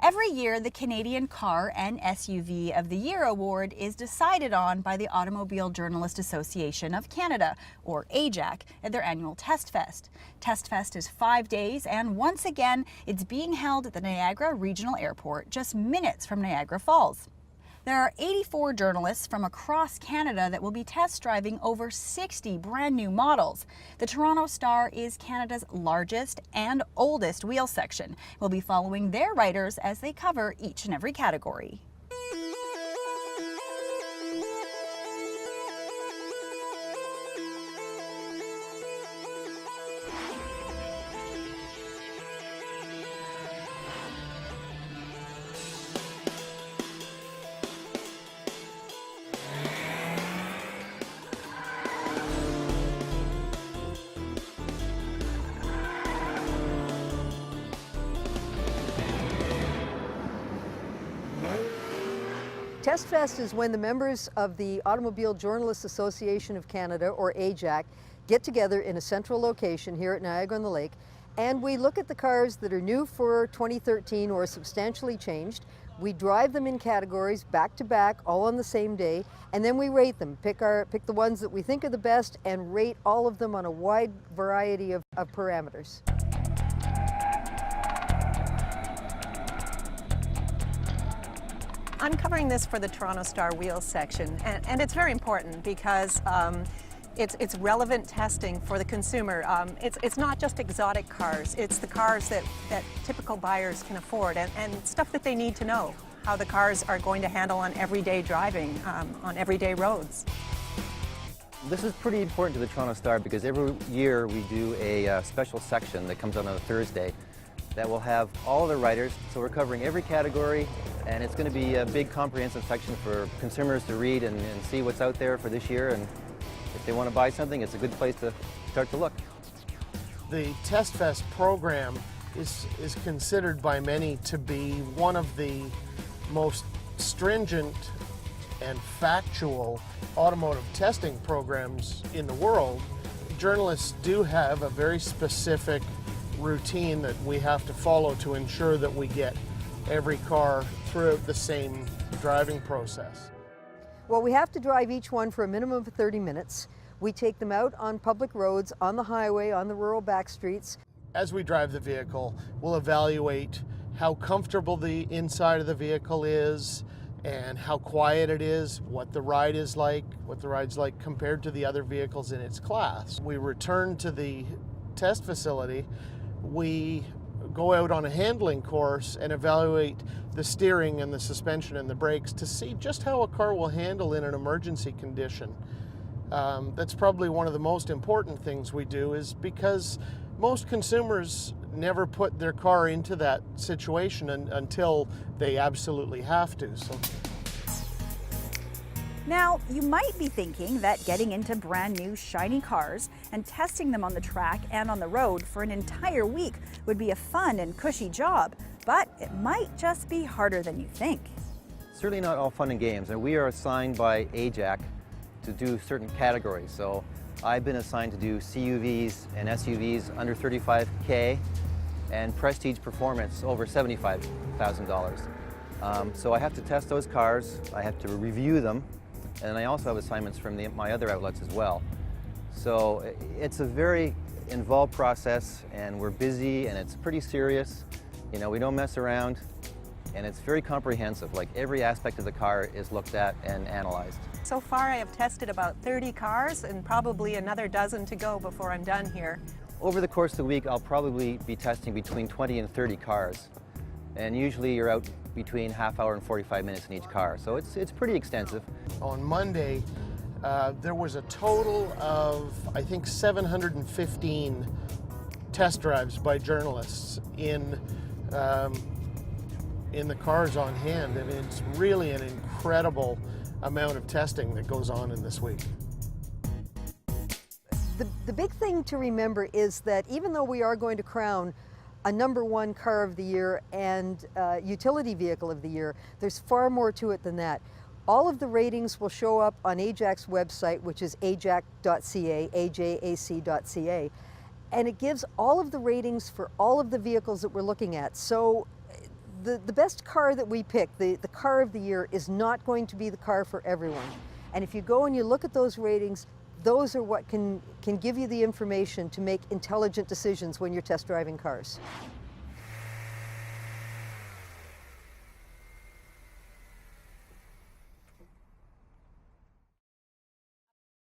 Every year, the Canadian Car and SUV of the Year award is decided on by the Automobile Journalist Association of Canada, or AJAC, at their annual TestFest. TestFest is 5 days, and once again, it's being held at the Niagara Regional Airport, just minutes from Niagara Falls. There are 84 journalists from across Canada that will be test driving over 60 brand new models. The Toronto Star is Canada's largest and oldest wheel section. We'll be following their writers as they cover each and every category. TestFest is when the members of the Automobile Journalists Association of Canada, or AJAC, get together in a central location here at Niagara-on-the-Lake, and we look at the cars that are new for 2013 or substantially changed. We drive them in categories back to back, all on the same day, and then we rate them, pick the ones that we think are the best, and rate all of them on a wide variety of parameters. I'm covering this for the Toronto Star Wheels section, and it's very important because it's relevant testing for the consumer. It's not just exotic cars, it's the cars that typical buyers can afford, and stuff that they need to know, how the cars are going to handle on everyday driving, on everyday roads. This is pretty important to the Toronto Star because every year we do a special section that comes out on a Thursday that will have all the writers, so we're covering every category, and it's going to be a big comprehensive section for consumers to read and see what's out there for this year, and if they want to buy something, it's a good place to start to look. The TestFest program is considered by many to be one of the most stringent and factual automotive testing programs in the world. Journalists do have a very specific routine that we have to follow to ensure that we get every car throughout the same driving process. Well, we have to drive each one for a minimum of 30 minutes. We take them out on public roads, on the highway, on the rural back streets. As we drive the vehicle, we'll evaluate how comfortable the inside of the vehicle is and how quiet it is, what the ride is like, what the ride's like compared to the other vehicles in its class. We return to the test facility. We go out on a handling course and evaluate the steering and the suspension and the brakes to see just how a car will handle in an emergency condition. That's probably one of the most important things we do, is because most consumers never put their car into that situation until they absolutely have to. Now, you might be thinking that getting into brand new shiny cars and testing them on the track and on the road for an entire week would be a fun and cushy job, but it might just be harder than you think. Certainly not all fun and games, and we are assigned by AJAC to do certain categories. So I've been assigned to do CUVs and SUVs under $35K and Prestige Performance over $75,000. So I have to test those cars, I have to review them, and I also have assignments from my other outlets as well. So it's a very involved process, and we're busy, and it's pretty serious. You know, we don't mess around, and it's very comprehensive. Like, every aspect of the car is looked at and analyzed. So far I have tested about 30 cars and probably another dozen to go before I'm done here. Over the course of the week, I'll probably be testing between 20 and 30 cars. And usually you're out between half hour and 45 minutes in each car. So it's pretty extensive. On Monday, there was a total of, I think, 715 test drives by journalists in the cars on hand. I mean, it's really an incredible amount of testing that goes on in this week. The big thing to remember is that even though we are going to crown a #1 car of the year and utility vehicle of the year, there's far more to it than that. All of the ratings will show up on AJAC's website, which is ajac.ca, AJAC.ca, and it gives all of the ratings for all of the vehicles that we're looking at. So the best car that we pick, the car of the year, is not going to be the car for everyone. And if you go and you look at those ratings, those are what can give you the information to make intelligent decisions when you're test driving cars.